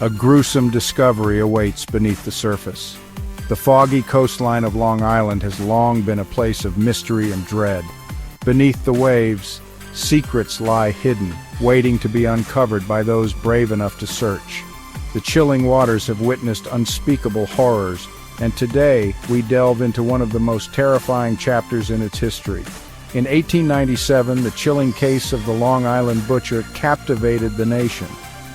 A gruesome discovery awaits beneath the surface. The foggy coastline of Long Island has long been a place of mystery and dread. Beneath the waves, secrets lie hidden, waiting to be uncovered by those brave enough to search. The chilling waters have witnessed unspeakable horrors, and today we delve into one of the most terrifying chapters in its history. In 1897, the chilling case of the Long Island butcher captivated the nation.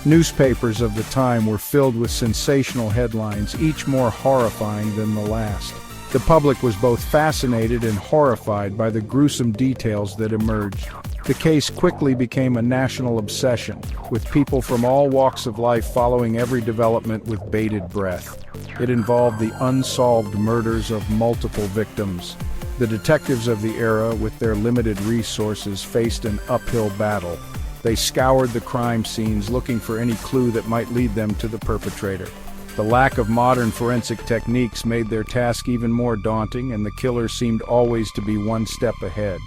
Newspapers of the time were filled with sensational headlines, each more horrifying than the last. The public was both fascinated and horrified by the gruesome details that emerged. The case quickly became a national obsession, with people from all walks of life following every development with bated breath. It involved the unsolved murders of multiple victims. The detectives of the era, with their limited resources, faced an uphill battle. They scoured the crime scenes looking for any clue that might lead them to the perpetrator. The lack of modern forensic techniques made their task even more daunting, and the killer seemed always to be one step ahead.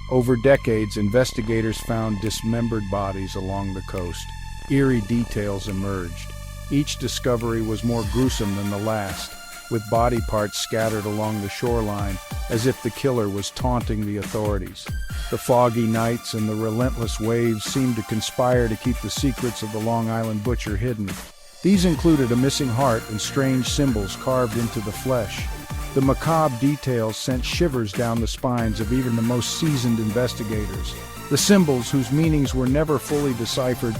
Over decades, investigators found dismembered bodies along the coast. Eerie details emerged. Each discovery was more gruesome than the last, with body parts scattered along the shoreline, as if the killer was taunting the authorities. The foggy nights and the relentless waves seemed to conspire to keep the secrets of the Long Island butcher hidden. These included a missing heart and strange symbols carved into the flesh. The macabre details sent shivers down the spines of even the most seasoned investigators. The symbols, whose meanings were never fully deciphered,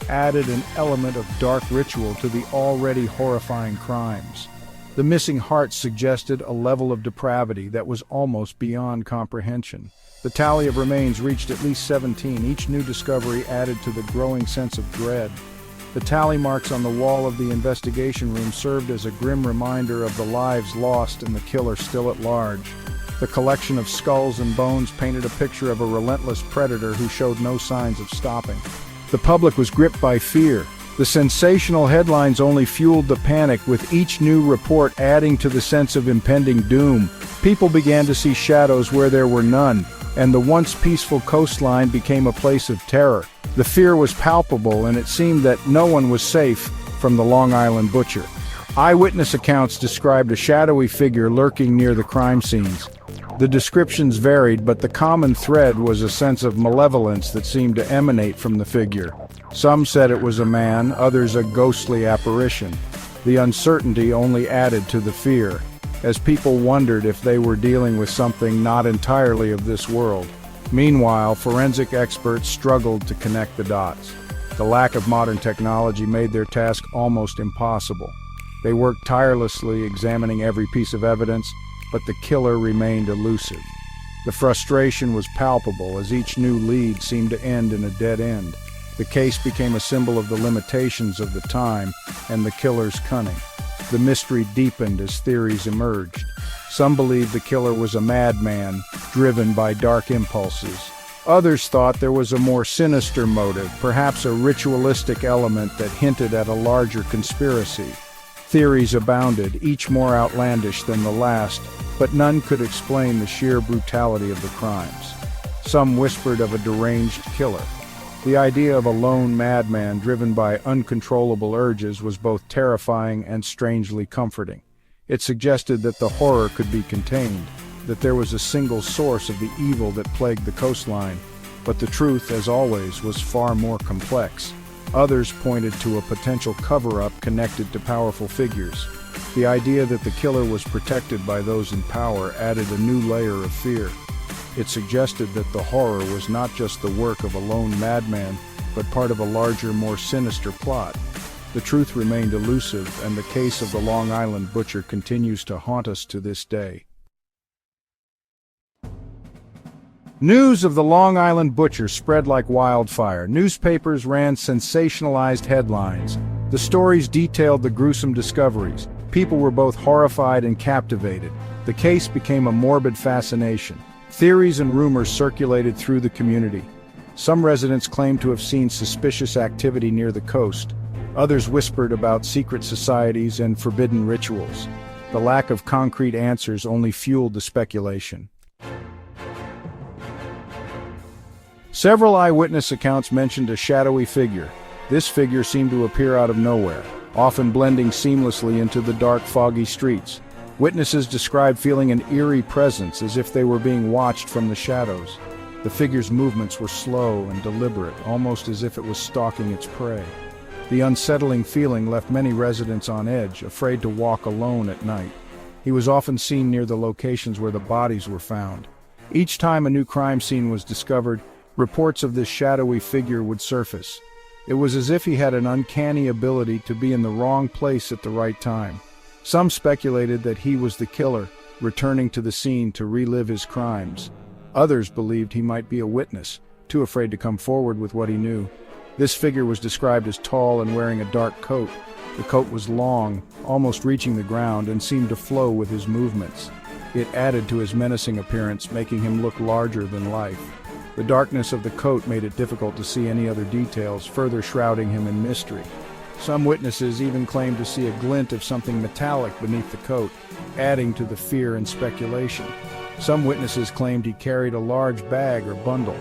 added an element of dark ritual to the already horrifying crimes. The missing heart suggested a level of depravity that was almost beyond comprehension. The tally of remains reached at least 17. Each new discovery added to the growing sense of dread. The tally marks on the wall of the investigation room served as a grim reminder of the lives lost and the killer still at large. The collection of skulls and bones painted a picture of a relentless predator who showed no signs of stopping. The public was gripped by fear. The sensational headlines only fueled the panic, with each new report adding to the sense of impending doom. People began to see shadows where there were none, and the once peaceful coastline became a place of terror. The fear was palpable, and it seemed that no one was safe from the Long Island butcher. Eyewitness accounts described a shadowy figure lurking near the crime scenes. The descriptions varied, but the common thread was a sense of malevolence that seemed to emanate from the figure. Some said it was a man, others a ghostly apparition. The uncertainty only added to the fear, as people wondered if they were dealing with something not entirely of this world. Meanwhile, forensic experts struggled to connect the dots. The lack of modern technology made their task almost impossible. They worked tirelessly, examining every piece of evidence, but the killer remained elusive. The frustration was palpable, as each new lead seemed to end in a dead end. The case became a symbol of the limitations of the time and the killer's cunning. The mystery deepened as theories emerged. Some believed the killer was a madman, driven by dark impulses. Others thought there was a more sinister motive, perhaps a ritualistic element that hinted at a larger conspiracy. Theories abounded, each more outlandish than the last, but none could explain the sheer brutality of the crimes. Some whispered of a deranged killer. The idea of a lone madman driven by uncontrollable urges was both terrifying and strangely comforting. It suggested that the horror could be contained, that there was a single source of the evil that plagued the coastline, but the truth, as always, was far more complex. Others pointed to a potential cover-up connected to powerful figures. The idea that the killer was protected by those in power added a new layer of fear. It suggested that the horror was not just the work of a lone madman, but part of a larger, more sinister plot. The truth remained elusive, and the case of the Long Island butcher continues to haunt us to this day. News of the Long Island butcher spread like wildfire. Newspapers ran sensationalized headlines. The stories detailed the gruesome discoveries. People were both horrified and captivated. The case became a morbid fascination. Theories and rumors circulated through the community. Some residents claimed to have seen suspicious activity near the coast. Others whispered about secret societies and forbidden rituals. The lack of concrete answers only fueled the speculation. Several eyewitness accounts mentioned a shadowy figure. This figure seemed to appear out of nowhere. often blending seamlessly into the dark, foggy streets. Witnesses described feeling an eerie presence as if they were being watched from the shadows. The figure's movements were slow and deliberate, almost as if it was stalking its prey. The unsettling feeling left many residents on edge, afraid to walk alone at night. He was often seen near the locations where the bodies were found. Each time a new crime scene was discovered, reports of this shadowy figure would surface. It was as if he had an uncanny ability to be in the wrong place at the right time. Some speculated that he was the killer, returning to the scene to relive his crimes. Others believed he might be a witness, too afraid to come forward with what he knew. This figure was described as tall and wearing a dark coat. The coat was long, almost reaching the ground, and seemed to flow with his movements. It added to his menacing appearance, making him look larger than life. The darkness of the coat made it difficult to see any other details, further shrouding him in mystery. Some witnesses even claimed to see a glint of something metallic beneath the coat, adding to the fear and speculation. Some witnesses claimed he carried a large bag or bundle.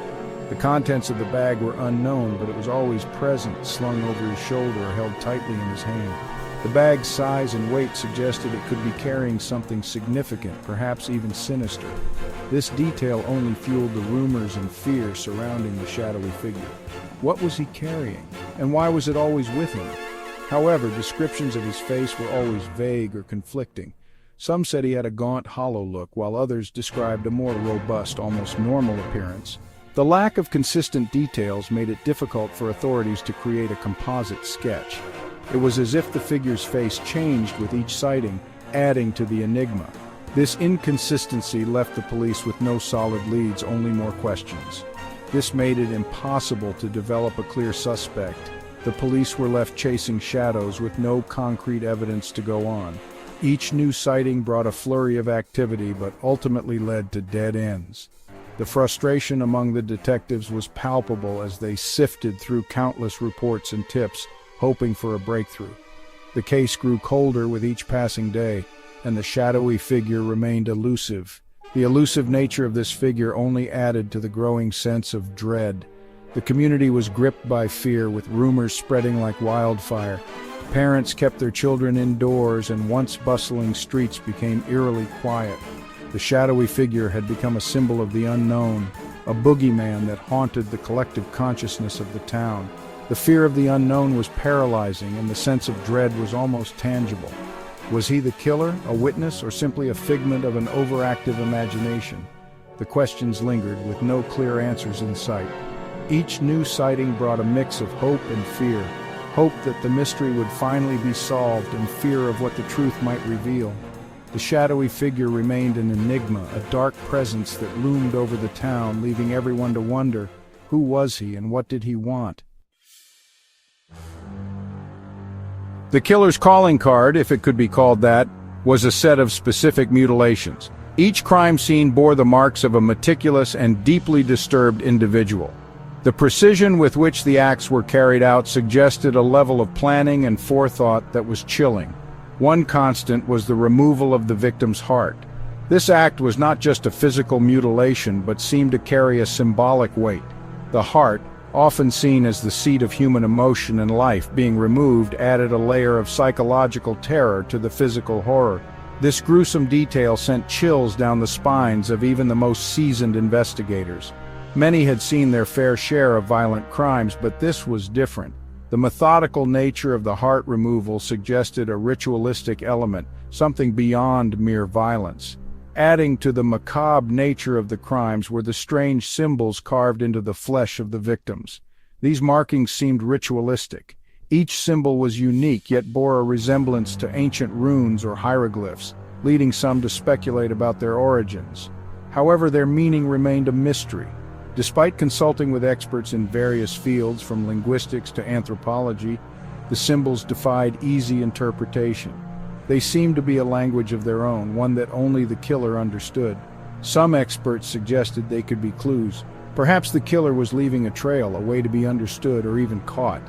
The contents of the bag were unknown, but it was always present, slung over his shoulder or held tightly in his hand. The bag's size and weight suggested it could be carrying something significant, perhaps even sinister. This detail only fueled the rumors and fear surrounding the shadowy figure. What was he carrying, and why was it always with him? However, descriptions of his face were always vague or conflicting. Some said he had a gaunt, hollow look, while others described a more robust, almost normal appearance. The lack of consistent details made it difficult for authorities to create a composite sketch. It was as if the figure's face changed with each sighting, adding to the enigma. This inconsistency left the police with no solid leads, only more questions. This made it impossible to develop a clear suspect. The police were left chasing shadows with no concrete evidence to go on. Each new sighting brought a flurry of activity, but ultimately led to dead ends. The frustration among the detectives was palpable as they sifted through countless reports and tips, hoping for a breakthrough. The case grew colder with each passing day, and the shadowy figure remained elusive. The elusive nature of this figure only added to the growing sense of dread. The community was gripped by fear, with rumors spreading like wildfire. Parents kept their children indoors, and once bustling streets became eerily quiet. The shadowy figure had become a symbol of the unknown, a boogeyman that haunted the collective consciousness of the town. The fear of the unknown was paralyzing, and the sense of dread was almost tangible. Was he the killer, a witness, or simply a figment of an overactive imagination? The questions lingered, with no clear answers in sight. Each new sighting brought a mix of hope and fear. Hope that the mystery would finally be solved, and fear of what the truth might reveal. The shadowy figure remained an enigma, a dark presence that loomed over the town, leaving everyone to wonder, who was he and what did he want? The killer's calling card, if it could be called that, was a set of specific mutilations. Each crime scene bore the marks of a meticulous and deeply disturbed individual. The precision with which the acts were carried out suggested a level of planning and forethought that was chilling. One constant was the removal of the victim's heart. This act was not just a physical mutilation, but seemed to carry a symbolic weight. The heart, often seen as the seat of human emotion and life, being removed added a layer of psychological terror to the physical horror. This gruesome detail sent chills down the spines of even the most seasoned investigators. Many had seen their fair share of violent crimes, but this was different. The methodical nature of the heart removal suggested a ritualistic element, something beyond mere violence. Adding to the macabre nature of the crimes were the strange symbols carved into the flesh of the victims. These markings seemed ritualistic. Each symbol was unique, yet bore a resemblance to ancient runes or hieroglyphs, leading some to speculate about their origins. However, their meaning remained a mystery. Despite consulting with experts in various fields, from linguistics to anthropology, the symbols defied easy interpretation. They seemed to be a language of their own, one that only the killer understood. Some experts suggested they could be clues. Perhaps the killer was leaving a trail, a way to be understood or even caught.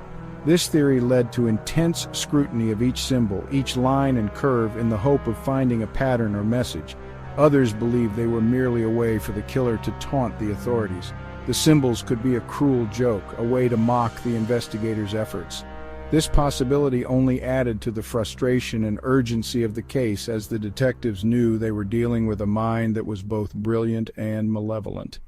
This theory led to intense scrutiny of each symbol, each line and curve, in the hope of finding a pattern or message. Others believed they were merely a way for the killer to taunt the authorities. The symbols could be a cruel joke, a way to mock the investigators' efforts. This possibility only added to the frustration and urgency of the case, as the detectives knew they were dealing with a mind that was both brilliant and malevolent.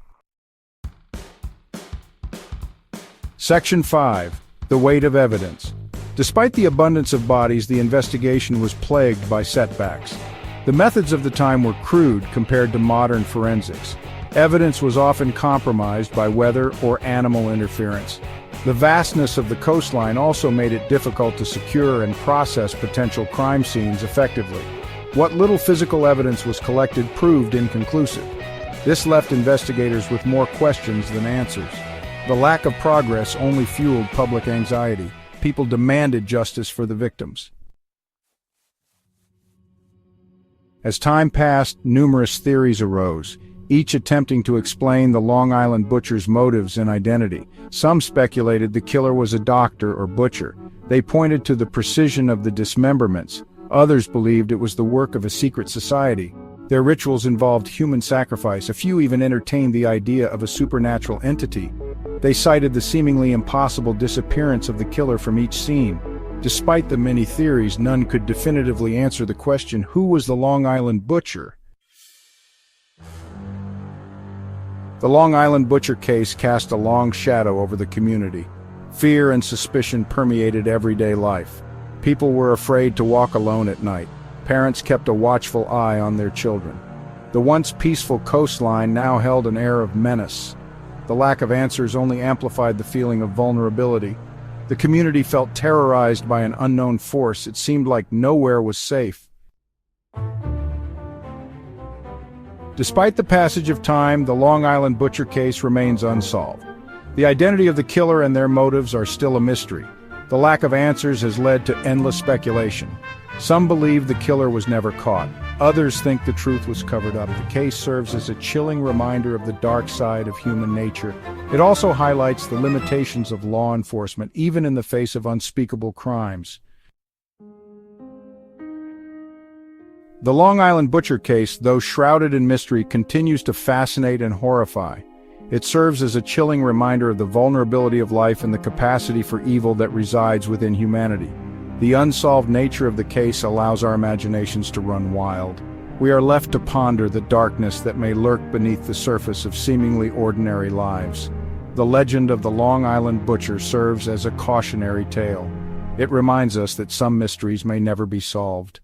Section 5. The weight of evidence. Despite the abundance of bodies, the investigation was plagued by setbacks. The methods of the time were crude compared to modern forensics. Evidence was often compromised by weather or animal interference. The vastness of the coastline also made it difficult to secure and process potential crime scenes effectively. What little physical evidence was collected proved inconclusive. This left investigators with more questions than answers. The lack of progress only fueled public anxiety. People demanded justice for the victims. As time passed, numerous theories arose, each attempting to explain the Long Island butcher's motives and identity. Some speculated the killer was a doctor or butcher. They pointed to the precision of the dismemberments. Others believed it was the work of a secret society. Their rituals involved human sacrifice. A few even entertained the idea of a supernatural entity. They cited the seemingly impossible disappearance of the killer from each scene. Despite the many theories, none could definitively answer the question, who was the Long Island butcher? The Long Island butcher case cast a long shadow over the community. Fear and suspicion permeated everyday life. People were afraid to walk alone at night. Parents kept a watchful eye on their children. The once peaceful coastline now held an air of menace. The lack of answers only amplified the feeling of vulnerability. The community felt terrorized by an unknown force. It seemed like nowhere was safe. Despite the passage of time, the Long Island butcher case remains unsolved. The identity of the killer and their motives are still a mystery. The lack of answers has led to endless speculation. Some believe the killer was never caught. Others think the truth was covered up. The case serves as a chilling reminder of the dark side of human nature. It also highlights the limitations of law enforcement, even in the face of unspeakable crimes. The Long Island butcher case, though shrouded in mystery, continues to fascinate and horrify. It serves as a chilling reminder of the vulnerability of life and the capacity for evil that resides within humanity. The unsolved nature of the case allows our imaginations to run wild. We are left to ponder the darkness that may lurk beneath the surface of seemingly ordinary lives. The legend of the Long Island butcher serves as a cautionary tale. It reminds us that some mysteries may never be solved.